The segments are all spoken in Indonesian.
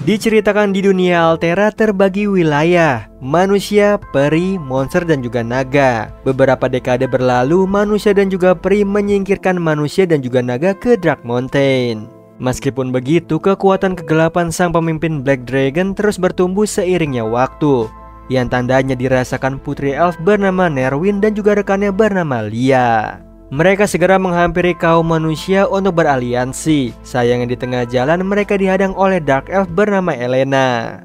Diceritakan di dunia Altera terbagi wilayah, manusia, peri, monster, dan juga naga. Beberapa dekade berlalu, manusia dan juga peri menyingkirkan manusia dan juga naga ke Dark Mountain. Meskipun begitu, kekuatan kegelapan sang pemimpin Black Dragon terus bertumbuh seiringnya waktu, yang tandanya dirasakan putri elf bernama Nerwin dan juga rekannya bernama Lia. Mereka segera menghampiri kaum manusia untuk beraliansi. Sayangnya di tengah jalan mereka dihadang oleh Dark Elf bernama Elena.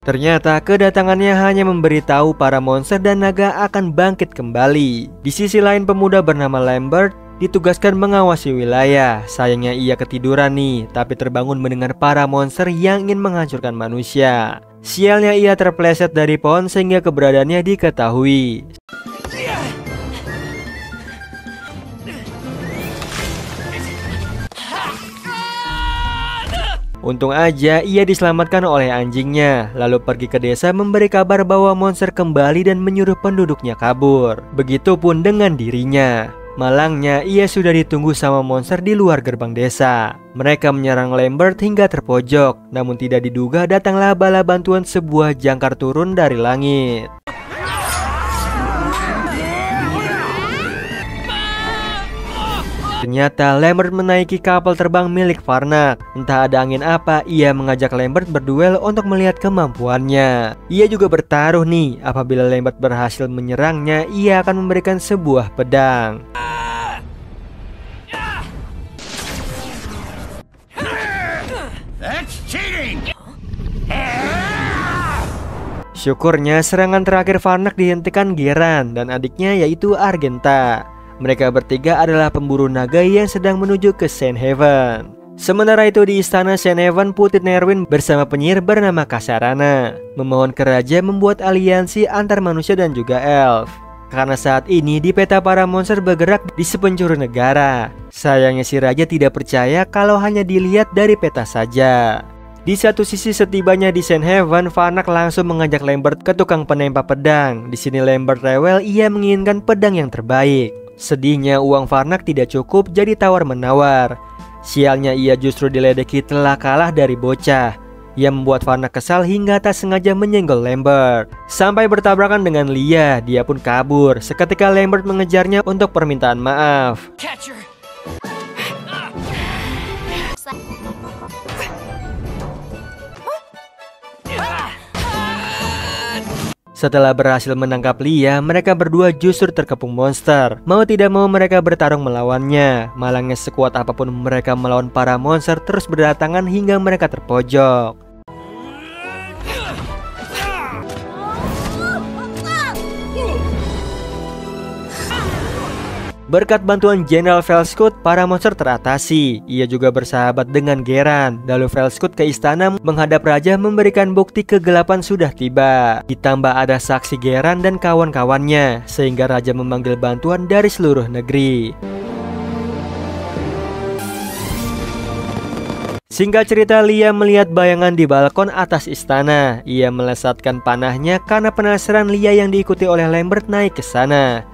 Ternyata kedatangannya hanya memberitahu para monster dan naga akan bangkit kembali. Di sisi lain pemuda bernama Lambert ditugaskan mengawasi wilayah. Sayangnya ia ketiduran nih, tapi terbangun mendengar para monster yang ingin menghancurkan manusia. Sialnya ia terpeleset dari pohon sehingga keberadaannya diketahui. Untung aja ia diselamatkan oleh anjingnya, lalu pergi ke desa memberi kabar bahwa monster kembali dan menyuruh penduduknya kabur. Begitupun dengan dirinya. Malangnya, ia sudah ditunggu sama monster di luar gerbang desa. Mereka menyerang Lambert hingga terpojok. Namun tidak diduga datanglah bala bantuan sebuah jangkar turun dari langit. Ternyata Lambert menaiki kapal terbang milik Farnak. Entah ada angin apa, ia mengajak Lambert berduel untuk melihat kemampuannya. Ia juga bertaruh nih, apabila Lambert berhasil menyerangnya, ia akan memberikan sebuah pedang. Syukurnya serangan terakhir Farnak dihentikan Geran dan adiknya yaitu Argenta. Mereka bertiga adalah pemburu naga yang sedang menuju ke Saint Haven. Sementara itu di istana Saint Haven, Putri Nerwin bersama penyihir bernama Kasarana memohon ke raja membuat aliansi antar manusia dan juga elf. Karena saat ini di peta para monster bergerak di sepenjuru negara. Sayangnya si raja tidak percaya kalau hanya dilihat dari peta saja. Di satu sisi setibanya di Saint Haven, Farnak langsung mengajak Lambert ke tukang penempa pedang. Di sini Lambert rewel, ia menginginkan pedang yang terbaik. Sedihnya uang Farnak tidak cukup, jadi tawar-menawar. Sialnya ia justru diledeki telah kalah dari bocah, yang membuat Farnak kesal hingga tak sengaja menyenggol Lambert. Sampai bertabrakan dengan Lia, dia pun kabur. Seketika Lambert mengejarnya untuk permintaan maaf. Setelah berhasil menangkap Lia, mereka berdua justru terkepung monster. Mau tidak mau mereka bertarung melawannya. Malangnya sekuat apapun mereka melawan para monster terus berdatangan hingga mereka terpojok. Berkat bantuan Jenderal Felskut, para monster teratasi. Ia juga bersahabat dengan Geran. Lalu Felskut ke istana menghadap raja memberikan bukti kegelapan sudah tiba. Ditambah ada saksi Geran dan kawan-kawannya, sehingga raja memanggil bantuan dari seluruh negeri. Singkat cerita, Lia melihat bayangan di balkon atas istana. Ia melesatkan panahnya karena penasaran Lia yang diikuti oleh Lambert naik ke sana.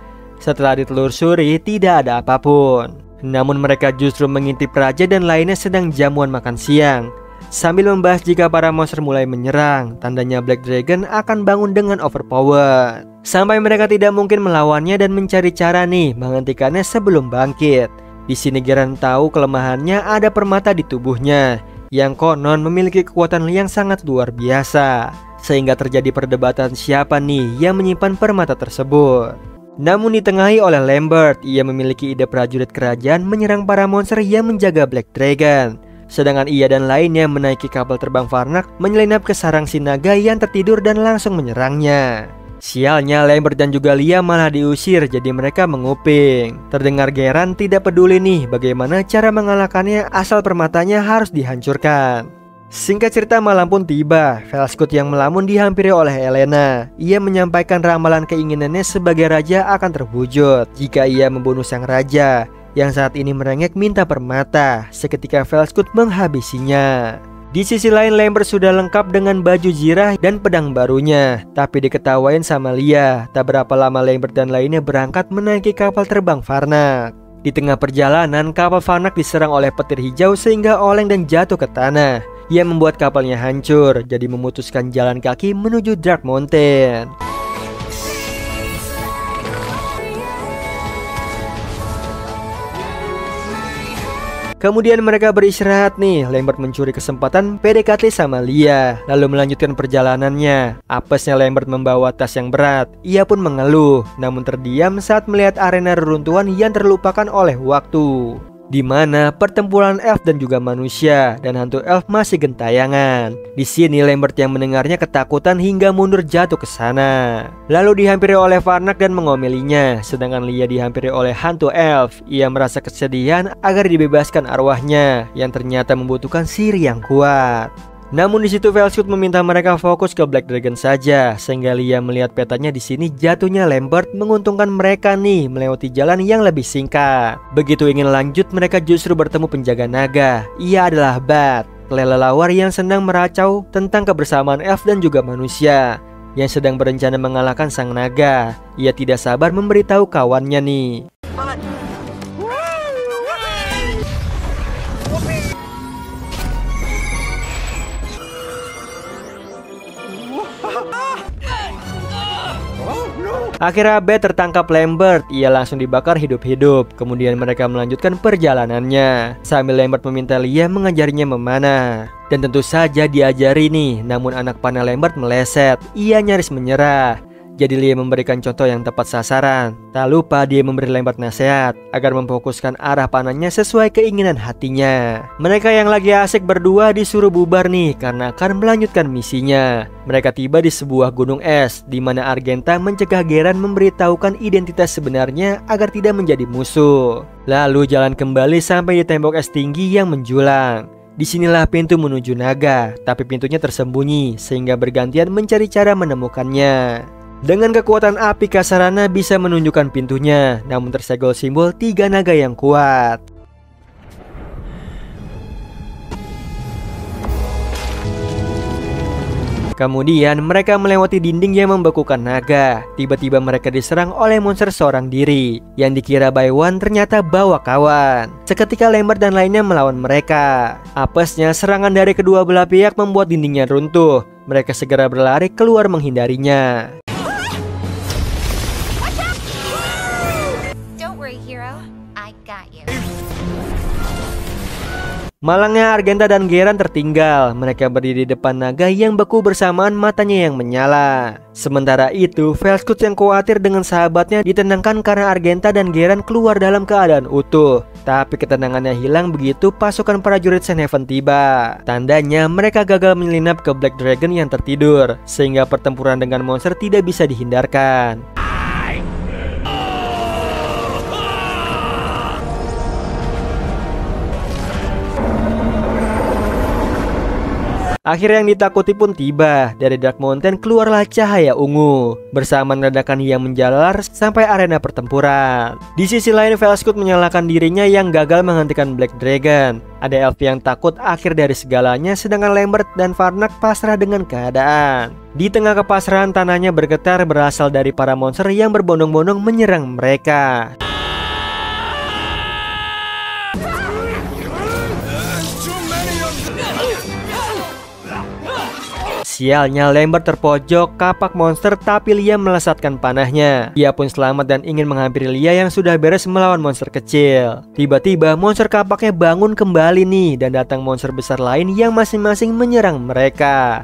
Setelah ditelusuri, tidak ada apapun. Namun mereka justru mengintip raja dan lainnya sedang jamuan makan siang, sambil membahas jika para monster mulai menyerang. Tandanya Black Dragon akan bangun dengan overpower. Sampai mereka tidak mungkin melawannya dan mencari cara nih menghentikannya sebelum bangkit. Di sini Geran tahu kelemahannya ada permata di tubuhnya, yang konon memiliki kekuatan yang sangat luar biasa. Sehingga terjadi perdebatan siapa nih yang menyimpan permata tersebut. Namun ditengahi oleh Lambert, ia memiliki ide prajurit kerajaan menyerang para monster yang menjaga Black Dragon. Sedangkan ia dan lainnya menaiki kapal terbang Farnak menyelinap ke sarang si naga yang tertidur dan langsung menyerangnya. Sialnya Lambert dan juga Lia malah diusir, jadi mereka menguping. Terdengar Geran tidak peduli nih bagaimana cara mengalahkannya asal permatanya harus dihancurkan. Singkat cerita, malam pun tiba. Velskut yang melamun dihampiri oleh Elena. Ia menyampaikan ramalan keinginannya sebagai raja akan terwujud jika ia membunuh sang raja yang saat ini merengek minta permata. Seketika Velskut menghabisinya. Di sisi lain, Lambert sudah lengkap dengan baju zirah dan pedang barunya, tapi diketawain sama Lia. Tak berapa lama Lambert dan lainnya berangkat menaiki kapal terbang Farnak. Di tengah perjalanan, kapal Farnak diserang oleh petir hijau sehingga oleng dan jatuh ke tanah. Ia membuat kapalnya hancur, jadi memutuskan jalan kaki menuju Dark Mountain. Kemudian mereka beristirahat nih. Lambert mencuri kesempatan PDKT sama Lia, lalu melanjutkan perjalanannya. Apesnya Lambert membawa tas yang berat. Ia pun mengeluh, namun terdiam saat melihat arena reruntuhan yang terlupakan oleh waktu, di mana pertempuran elf dan juga manusia dan hantu elf masih gentayangan. Di sini Lambert yang mendengarnya ketakutan hingga mundur jatuh ke sana. Lalu dihampiri oleh Farnak dan mengomelinya, sedangkan Lia dihampiri oleh hantu elf. Ia merasa kesedihan agar dibebaskan arwahnya yang ternyata membutuhkan sihir yang kuat. Namun di situ Velskut meminta mereka fokus ke Black Dragon saja, sehingga Lia melihat petanya di sini jatuhnya Lambert menguntungkan mereka nih melewati jalan yang lebih singkat. Begitu ingin lanjut, mereka justru bertemu penjaga naga. Ia adalah Bat, kelelawar yang sedang meracau tentang kebersamaan elf dan juga manusia yang sedang berencana mengalahkan sang naga. Ia tidak sabar memberitahu kawannya nih. Akhirnya Bat tertangkap Lambert. Ia langsung dibakar hidup-hidup. Kemudian mereka melanjutkan perjalanannya sambil Lambert meminta Lia mengajarinya memanah. Dan tentu saja diajari nih, namun anak panah Lambert meleset. Ia nyaris menyerah. Jadi Lia memberikan contoh yang tepat sasaran. Tak lupa dia memberi Lambert nasihat agar memfokuskan arah panahnya sesuai keinginan hatinya. Mereka yang lagi asik berdua disuruh bubar nih karena akan melanjutkan misinya. Mereka tiba di sebuah gunung es, di mana Argenta mencegah Geran memberitahukan identitas sebenarnya agar tidak menjadi musuh. Lalu jalan kembali sampai di tembok es tinggi yang menjulang. Disinilah pintu menuju naga, tapi pintunya tersembunyi sehingga bergantian mencari cara menemukannya. Dengan kekuatan api Kasarana bisa menunjukkan pintunya, namun tersegel simbol 3 naga yang kuat. Kemudian mereka melewati dinding yang membekukan naga. Tiba-tiba mereka diserang oleh monster seorang diri. Yang dikira Baiwan ternyata bawa kawan. Seketika Lambert dan lainnya melawan mereka. Apesnya serangan dari kedua belah pihak membuat dindingnya runtuh. Mereka segera berlari keluar menghindarinya. Malangnya Argenta dan Geran tertinggal. Mereka berdiri di depan naga yang beku bersamaan matanya yang menyala. Sementara itu, Velskut yang khawatir dengan sahabatnya ditenangkan karena Argenta dan Geran keluar dalam keadaan utuh. Tapi ketenangannya hilang begitu pasukan prajurit Senhaven tiba. Tandanya mereka gagal menyelinap ke Black Dragon yang tertidur, sehingga pertempuran dengan monster tidak bisa dihindarkan. Akhirnya yang ditakuti pun tiba. Dari Dark Mountain keluarlah cahaya ungu bersama ledakan yang menjalar sampai arena pertempuran. Di sisi lain Velskut menyalahkan dirinya yang gagal menghentikan Black Dragon. Ada elf yang takut akhir dari segalanya, sedangkan Lambert dan Farnak pasrah dengan keadaan. Di tengah kepasrahan, tanahnya bergetar berasal dari para monster yang berbondong-bondong menyerang mereka. Sialnya Lambert terpojok kapak monster, tapi Lia melesatkan panahnya. Ia pun selamat dan ingin menghampiri Lia yang sudah beres melawan monster kecil. Tiba-tiba monster kapaknya bangun kembali nih, dan datang monster besar lain yang masing-masing menyerang mereka.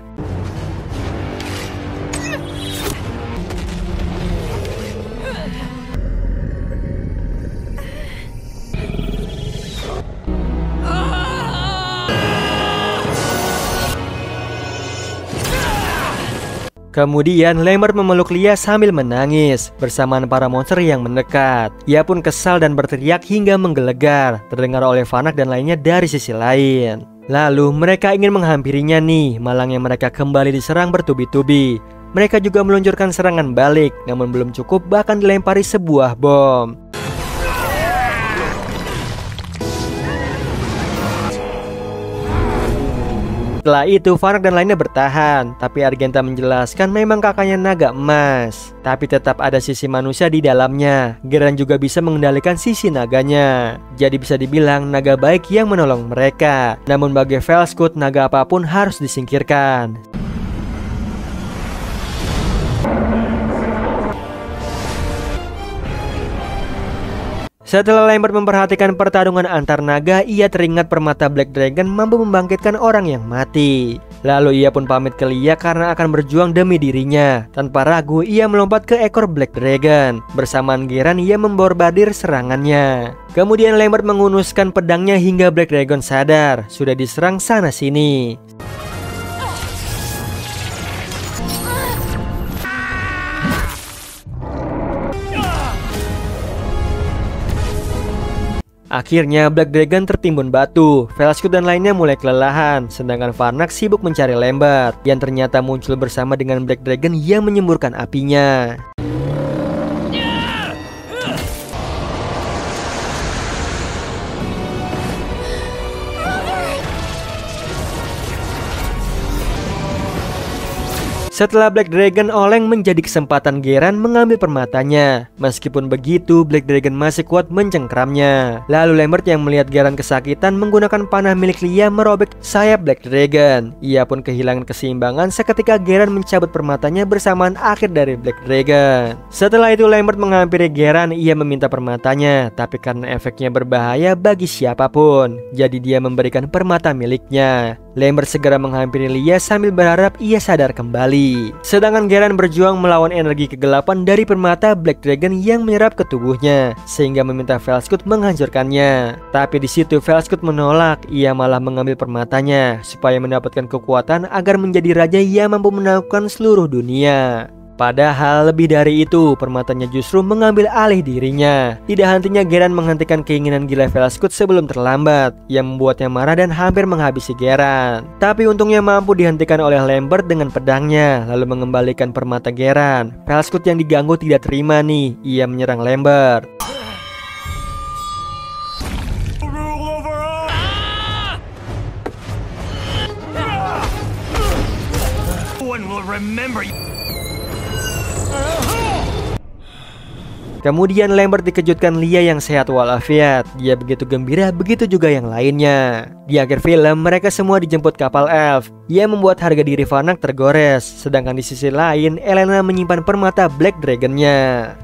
Kemudian Lambert memeluk Lia sambil menangis bersamaan para monster yang mendekat. Ia pun kesal dan berteriak hingga menggelegar, terdengar oleh Vanak dan lainnya dari sisi lain. Lalu mereka ingin menghampirinya nih, malangnya mereka kembali diserang bertubi-tubi. Mereka juga meluncurkan serangan balik, namun belum cukup bahkan dilempari sebuah bom. Setelah itu Vanak dan lainnya bertahan, tapi Argenta menjelaskan memang kakaknya naga emas, tapi tetap ada sisi manusia di dalamnya. Geran juga bisa mengendalikan sisi naganya, jadi bisa dibilang naga baik yang menolong mereka. Namun bagi Fellscud, naga apapun harus disingkirkan. Setelah Lambert memperhatikan pertarungan antar naga, ia teringat permata Black Dragon mampu membangkitkan orang yang mati. Lalu ia pun pamit ke Lia karena akan berjuang demi dirinya. Tanpa ragu, ia melompat ke ekor Black Dragon. Bersamaan Geran, ia memborbardir serangannya. Kemudian Lambert mengunuskan pedangnya hingga Black Dragon sadar sudah diserang sana-sini. Akhirnya Black Dragon tertimbun batu. Fellscud dan lainnya mulai kelelahan, sedangkan Vanak sibuk mencari Lambert yang ternyata muncul bersama dengan Black Dragon yang menyemburkan apinya. Setelah Black Dragon oleng, menjadi kesempatan Geran mengambil permatanya. Meskipun begitu, Black Dragon masih kuat mencengkramnya. Lalu Lambert yang melihat Geran kesakitan menggunakan panah milik Lia merobek sayap Black Dragon. Ia pun kehilangan keseimbangan seketika Geran mencabut permatanya bersamaan akhir dari Black Dragon. Setelah itu Lambert menghampiri Geran, ia meminta permatanya, tapi karena efeknya berbahaya bagi siapapun, jadi dia memberikan permata miliknya. Lambert segera menghampiri Lia sambil berharap ia sadar kembali. Sedangkan Geran berjuang melawan energi kegelapan dari permata Black Dragon yang menyerap ke tubuhnya, sehingga meminta Fellscud menghancurkannya. Tapi di situ Fellscud menolak, ia malah mengambil permatanya supaya mendapatkan kekuatan agar menjadi raja yang mampu menaklukkan seluruh dunia. Padahal lebih dari itu, permatanya justru mengambil alih dirinya. Tidak hentinya Geran menghentikan keinginan gila Fellscud sebelum terlambat, yang membuatnya marah dan hampir menghabisi Geran. Tapi untungnya mampu dihentikan oleh Lambert dengan pedangnya, lalu mengembalikan permata Geran. Fellscud yang diganggu tidak terima nih, ia menyerang Lambert. Kemudian Lambert dikejutkan Lia yang sehat walafiat. Dia begitu gembira, begitu juga yang lainnya. Di akhir film, mereka semua dijemput kapal elf. Ia membuat harga diri Vanak tergores. Sedangkan di sisi lain, Elena menyimpan permata Black Dragon-nya.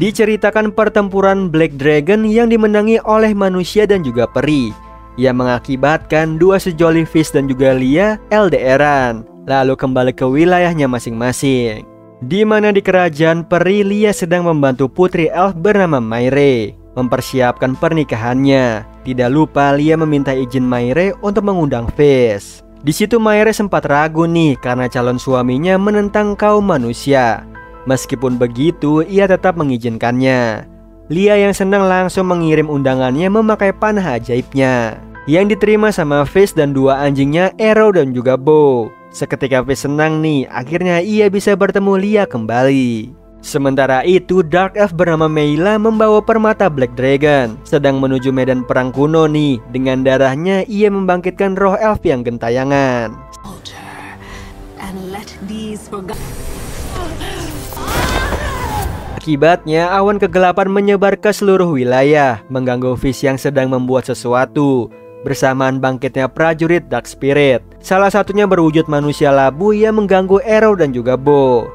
Diceritakan pertempuran Black Dragon yang dimenangi oleh manusia dan juga peri, yang mengakibatkan dua sejoli Fish dan juga Lia LDR-an, lalu kembali ke wilayahnya masing-masing. Di mana di kerajaan peri, Lia sedang membantu putri elf bernama Maire mempersiapkan pernikahannya. Tidak lupa Lia meminta izin Maire untuk mengundang Fish. Di situ Maire sempat ragu nih karena calon suaminya menentang kaum manusia. Meskipun begitu, ia tetap mengizinkannya. Lia yang senang langsung mengirim undangannya memakai panah ajaibnya, yang diterima sama Fish dan dua anjingnya Arrow dan juga Bow. Seketika Fish senang nih, akhirnya ia bisa bertemu Lia kembali. Sementara itu Dark Elf bernama Meyla membawa permata Black Dragon, sedang menuju medan perang kuno nih. Dengan darahnya ia membangkitkan roh elf yang gentayangan. Akibatnya awan kegelapan menyebar ke seluruh wilayah, mengganggu Fish yang sedang membuat sesuatu. Bersamaan bangkitnya prajurit Dark Spirit, salah satunya berwujud manusia labu yang mengganggu Arrow dan juga Bow.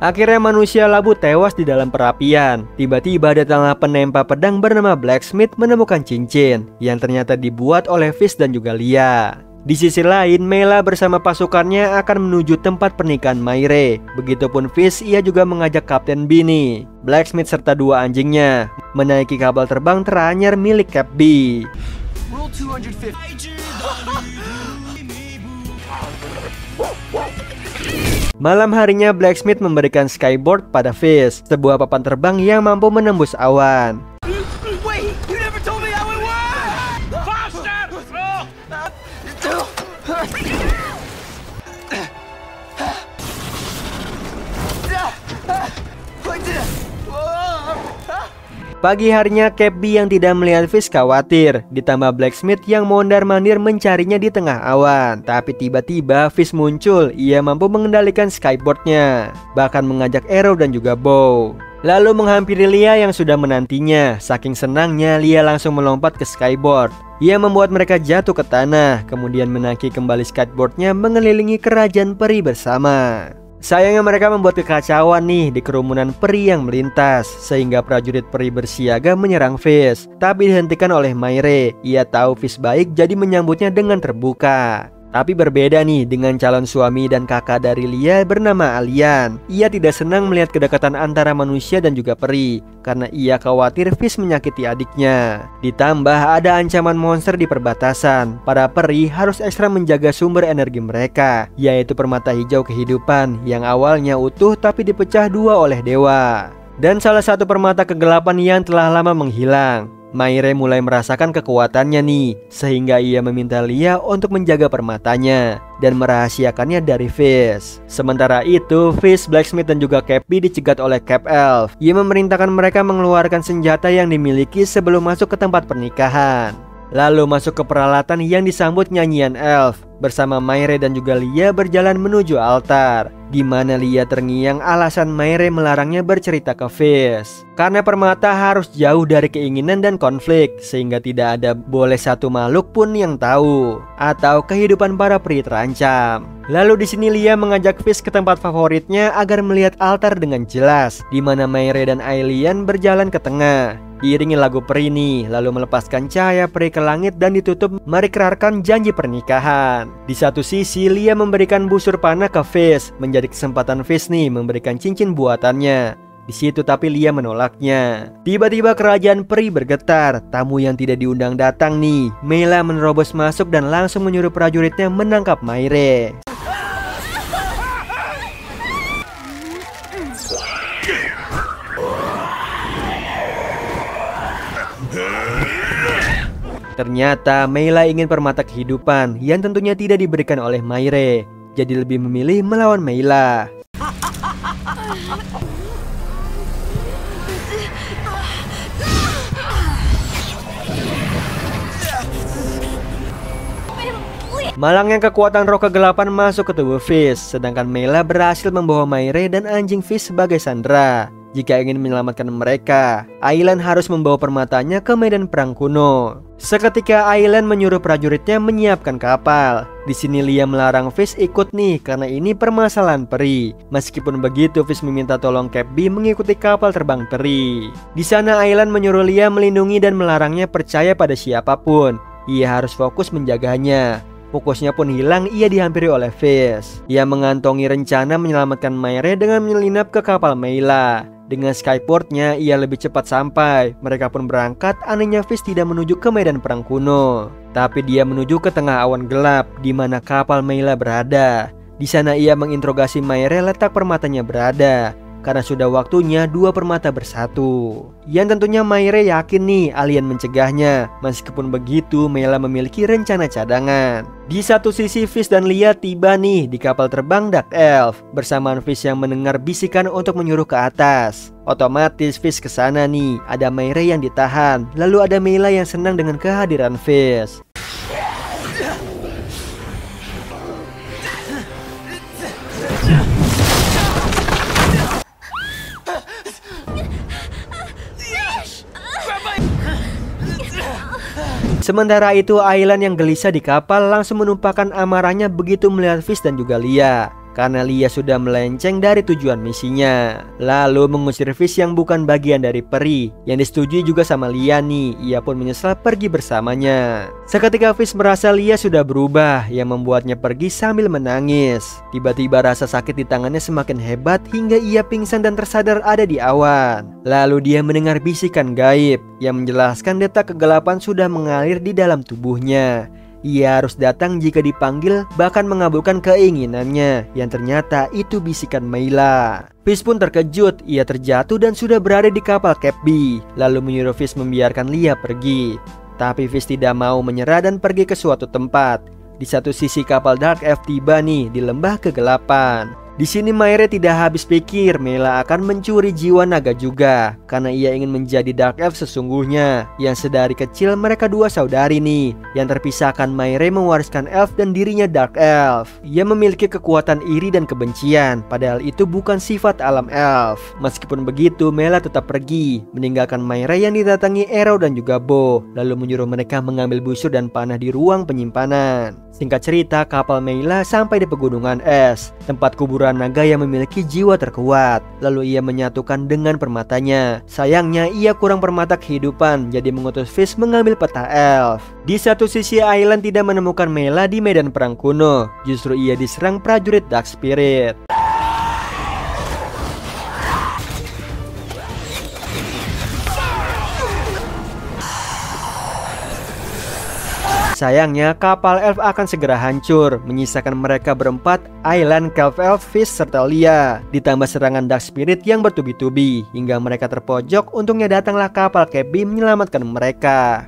Akhirnya manusia labu tewas di dalam perapian. Tiba-tiba datanglah penempa pedang bernama Blacksmith menemukan cincin yang ternyata dibuat oleh Fish dan juga Lia. Di sisi lain, Meyla bersama pasukannya akan menuju tempat pernikahan Maire. Begitupun Fish, ia juga mengajak Kapten Bini, Blacksmith serta dua anjingnya menaiki kapal terbang teranyar milik Cap B. Roll 250. Malam harinya Blacksmith memberikan Skyboard pada Fish, sebuah papan terbang yang mampu menembus awan. Wait, you never told me how it works! Faster! Pagi harinya Capby yang tidak melihat Fish khawatir, ditambah Blacksmith yang mondar-mandir mencarinya di tengah awan. Tapi tiba-tiba Fish muncul, ia mampu mengendalikan Skyboardnya, bahkan mengajak Arrow dan juga Bow. Lalu menghampiri Lia yang sudah menantinya. Saking senangnya, Lia langsung melompat ke Skyboard. Ia membuat mereka jatuh ke tanah, kemudian menaiki kembali Skyboardnya mengelilingi kerajaan peri bersama. Sayangnya mereka membuat kekacauan nih di kerumunan peri yang melintas, sehingga prajurit peri bersiaga menyerang Fish, tapi dihentikan oleh Mayre. Ia tahu Fish baik jadi menyambutnya dengan terbuka. Tapi berbeda nih dengan calon suami dan kakak dari Lia bernama Alian. Ia tidak senang melihat kedekatan antara manusia dan juga peri, karena ia khawatir Fish menyakiti adiknya. Ditambah ada ancaman monster di perbatasan. Para peri harus ekstra menjaga sumber energi mereka, yaitu permata hijau kehidupan yang awalnya utuh tapi dipecah dua oleh dewa. Dan salah satu permata kegelapan yang telah lama menghilang. Mayre mulai merasakan kekuatannya nih, sehingga ia meminta Lia untuk menjaga permatanya dan merahasiakannya dari Fish. Sementara itu, Fish, Blacksmith dan juga Capby dicegat oleh Cap Elf. Ia memerintahkan mereka mengeluarkan senjata yang dimiliki sebelum masuk ke tempat pernikahan. Lalu masuk ke peralatan yang disambut nyanyian elf. Bersama Mayre dan juga Lia berjalan menuju altar, di mana Lia terngiang alasan Mayre melarangnya bercerita ke Fish. Karena permata harus jauh dari keinginan dan konflik, sehingga tidak ada boleh satu makhluk pun yang tahu, atau kehidupan para peri terancam. Lalu di sini Lia mengajak Fish ke tempat favoritnya agar melihat altar dengan jelas, di mana Mayre dan Aelian berjalan ke tengah. Diiringi lagu peri nih, lalu melepaskan cahaya peri ke langit dan ditutup mengikrarkan janji pernikahan. Di satu sisi Lia memberikan busur panah ke Fish, menjadi kesempatan Fish nih memberikan cincin buatannya. Di situ tapi Lia menolaknya. Tiba-tiba kerajaan peri bergetar, tamu yang tidak diundang datang nih. Mela menerobos masuk dan langsung menyuruh prajuritnya menangkap Mayre. Ternyata Mela ingin permata kehidupan yang tentunya tidak diberikan oleh Mayre, jadi lebih memilih melawan Mela. Malangnya kekuatan roh kegelapan masuk ke tubuh Fish, sedangkan Mela berhasil membawa Mayre dan anjing Fish sebagai sandera. Jika ingin menyelamatkan mereka, Aelian harus membawa permatanya ke medan perang kuno. Seketika Aelian menyuruh prajuritnya menyiapkan kapal. Di sini Lia melarang Fish ikut nih karena ini permasalahan peri. Meskipun begitu, Fish meminta tolong Capby mengikuti kapal terbang peri. Di sana Aelian menyuruh Lia melindungi dan melarangnya percaya pada siapapun. Ia harus fokus menjaganya. Fokusnya pun hilang, ia dihampiri oleh Fish. Ia mengantongi rencana menyelamatkan Mayre dengan menyelinap ke kapal Mela. Dengan Skyportnya ia lebih cepat sampai. Mereka pun berangkat. Anehnya Fish tidak menuju ke medan perang kuno, tapi dia menuju ke tengah awan gelap di mana kapal Mela berada. Di sana ia menginterogasi Mayre letak permatanya berada, karena sudah waktunya dua permata bersatu. Yang tentunya Mayre yakin nih alien mencegahnya. Meskipun begitu, Mela memiliki rencana cadangan. Di satu sisi Fish dan Lia tiba nih di kapal terbang Dark Elf. Bersamaan Fish yang mendengar bisikan untuk menyuruh ke atas. Otomatis Fish ke sana nih. Ada Mayre yang ditahan. Lalu ada Mela yang senang dengan kehadiran Fish. Sementara itu Aelian yang gelisah di kapal langsung menumpahkan amarahnya begitu melihat Fish dan juga Lia. karena Lia sudah melenceng dari tujuan misinya, lalu mengusir Fish yang bukan bagian dari peri yang disetujui juga sama Lia nih. Ia pun menyesal pergi bersamanya. Seketika Fish merasa Lia sudah berubah yang membuatnya pergi sambil menangis. Tiba-tiba rasa sakit di tangannya semakin hebat hingga ia pingsan dan tersadar ada di awan. Lalu dia mendengar bisikan gaib yang menjelaskan detak kegelapan sudah mengalir di dalam tubuhnya. Ia harus datang jika dipanggil, bahkan mengabulkan keinginannya, yang ternyata itu bisikan Mayla. Fish pun terkejut, ia terjatuh dan sudah berada di kapal Cap B, lalu menyuruh Fish membiarkan Lia pergi. Tapi Fish tidak mau menyerah dan pergi ke suatu tempat. Di satu sisi kapal Dark Elf tiba nih di lembah kegelapan. Di sini Mayre tidak habis pikir Mayla akan mencuri jiwa naga juga, karena ia ingin menjadi Dark Elf sesungguhnya. Yang sedari kecil mereka dua saudari nih. Yang terpisahkan Mayre mewariskan Elf dan dirinya Dark Elf. Ia memiliki kekuatan iri dan kebencian, padahal itu bukan sifat alam Elf. Meskipun begitu, Mayla tetap pergi, meninggalkan Mayre yang didatangi Arrow dan juga Bow, lalu menyuruh mereka mengambil busur dan panah di ruang penyimpanan. Singkat cerita, kapal Mayla sampai di pegunungan es, tempat kuburan naga yang memiliki jiwa terkuat. Lalu ia menyatukan dengan permatanya. Sayangnya ia kurang permata kehidupan, jadi mengutus Fish mengambil peta Elf. Di satu sisi Island tidak menemukan Mayla di medan perang kuno, justru ia diserang prajurit Dark Spirit. Sayangnya kapal Elf akan segera hancur, menyisakan mereka berempat, Island, Kelp Elf, Fish, serta Lia. Ditambah serangan Dark Spirit yang bertubi-tubi, hingga mereka terpojok. Untungnya datanglah kapal Cap B menyelamatkan mereka.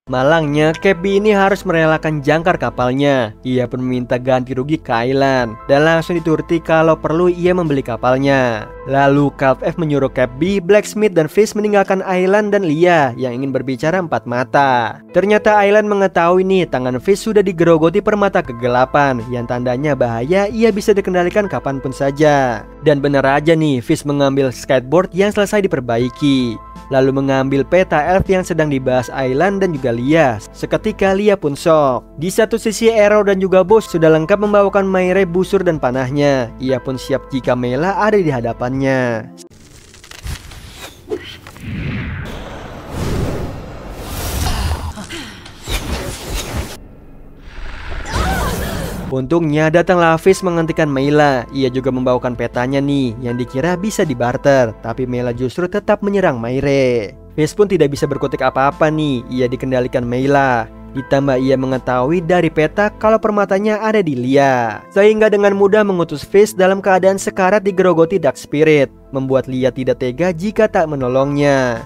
Malangnya, Cap B ini harus merelakan jangkar kapalnya. Ia pun meminta ganti rugi ke Island, dan langsung dituruti kalau perlu ia membeli kapalnya. Lalu Kelp F menyuruh Cap B, Blacksmith, dan Fish meninggalkan Island dan Lia yang ingin berbicara empat mata. Ternyata Island mengetahui nih tangan Fish sudah digerogoti permata kegelapan, yang tandanya bahaya ia bisa dikendalikan kapanpun saja. Dan benar aja nih, Fish mengambil skateboard yang selesai diperbaiki, lalu mengambil peta Elf yang sedang dibahas Island dan juga Lia. Seketika Lia pun shock. Di satu sisi Arrow dan juga Bow sudah lengkap membawakan Mayre busur dan panahnya. Ia pun siap jika Mayla ada di hadapannya. Untungnya datanglah Fish menghentikan Mayla. Ia juga membawakan petanya nih yang dikira bisa dibarter, tapi Mayla justru tetap menyerang Mayre. Fish pun tidak bisa berkutik apa-apa nih, ia dikendalikan Mayla. Ditambah ia mengetahui dari peta kalau permatanya ada di Lia, sehingga dengan mudah mengutus Fish dalam keadaan sekarat digerogoti Dark Spirit, membuat Lia tidak tega jika tak menolongnya.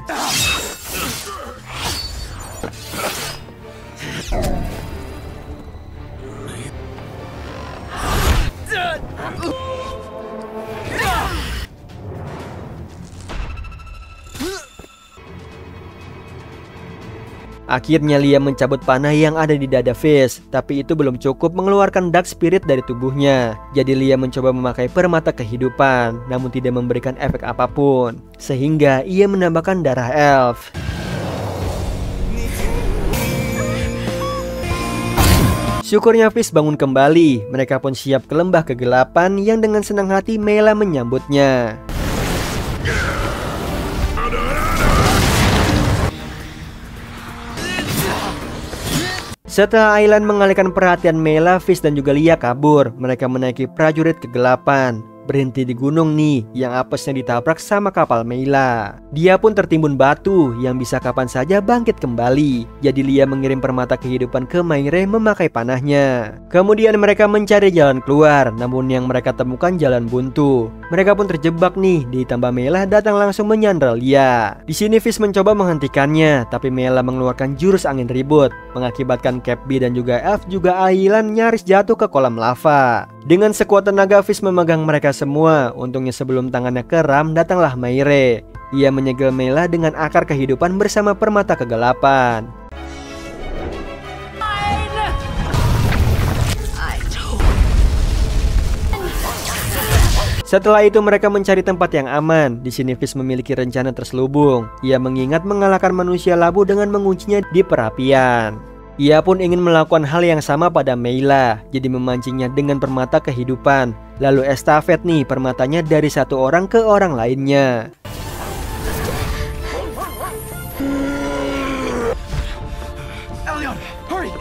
Akhirnya Lia mencabut panah yang ada di dada Fish, tapi itu belum cukup mengeluarkan Dark Spirit dari tubuhnya. Jadi Lia mencoba memakai permata kehidupan, namun tidak memberikan efek apapun, sehingga ia menambahkan darah Elf. Syukurnya Fish bangun kembali. Mereka pun siap ke lembah kegelapan yang dengan senang hati Mayla menyambutnya. Setelah Island mengalihkan perhatian Mayla, Fish dan juga Lia kabur. Mereka menaiki prajurit kegelapan, berhenti di gunung nih yang apesnya ditabrak sama kapal Mayla. Dia pun tertimbun batu yang bisa kapan saja bangkit kembali. Jadi Lia mengirim permata kehidupan ke Mayre memakai panahnya. Kemudian mereka mencari jalan keluar, namun yang mereka temukan jalan buntu. Mereka pun terjebak nih, ditambah Mayla datang langsung menyandra Lia. Di sini Fish mencoba menghentikannya, tapi Mayla mengeluarkan jurus angin ribut, mengakibatkan Cap B dan juga Elf juga Island nyaris jatuh ke kolam lava. Dengan sekuat tenaga Fish memegang mereka semua. Untungnya sebelum tangannya keram, datanglah Mayre. Ia menyegel Mayla dengan akar kehidupan bersama permata kegelapan. Setelah itu mereka mencari tempat yang aman. Di sini Fish memiliki rencana terselubung. Ia mengingat mengalahkan manusia labu dengan menguncinya di perapian. Ia pun ingin melakukan hal yang sama pada Meyla, jadi memancingnya dengan permata kehidupan. Lalu estafet nih permatanya dari satu orang ke orang lainnya. Elyon, hurry!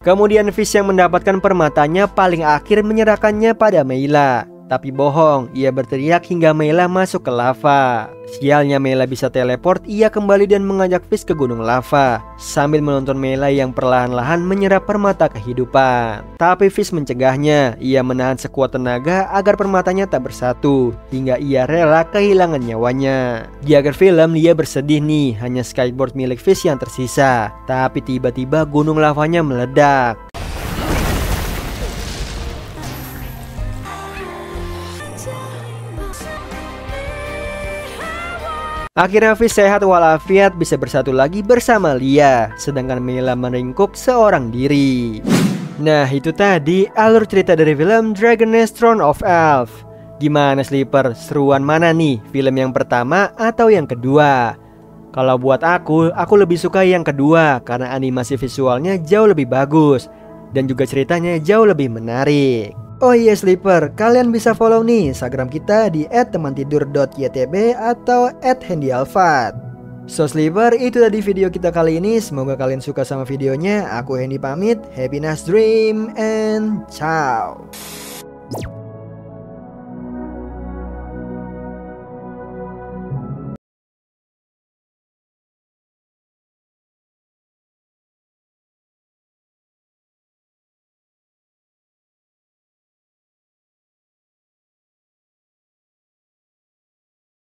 Kemudian Fish yang mendapatkan permatanya paling akhir menyerahkannya pada Meyla. Tapi bohong, ia berteriak hingga Meyla masuk ke lava. Sialnya Meyla bisa teleport, ia kembali dan mengajak Fish ke gunung lava sambil menonton Meyla yang perlahan-lahan menyerap permata kehidupan. Tapi Fish mencegahnya, ia menahan sekuat tenaga agar permatanya tak bersatu hingga ia rela kehilangan nyawanya. Di akhir film dia bersedih nih, hanya skateboard milik Fish yang tersisa. Tapi tiba-tiba gunung lavanya meledak. Akhirnya Fish sehat walafiat bisa bersatu lagi bersama Lia, sedangkan Meyla meringkuk seorang diri. Nah itu tadi alur cerita dari film Dragon Nest Throne of Elf. Gimana Sleeper, seruan mana nih, film yang pertama atau yang kedua? Kalau buat aku lebih suka yang kedua karena animasi visualnya jauh lebih bagus dan juga ceritanya jauh lebih menarik. Oh iya Sleeper, kalian bisa follow nih Instagram kita di @temantidur.ytb atau @handyalfat. So Sleeper, itu tadi video kita kali ini. Semoga kalian suka sama videonya. Aku Hendy pamit, happy nice dream and ciao.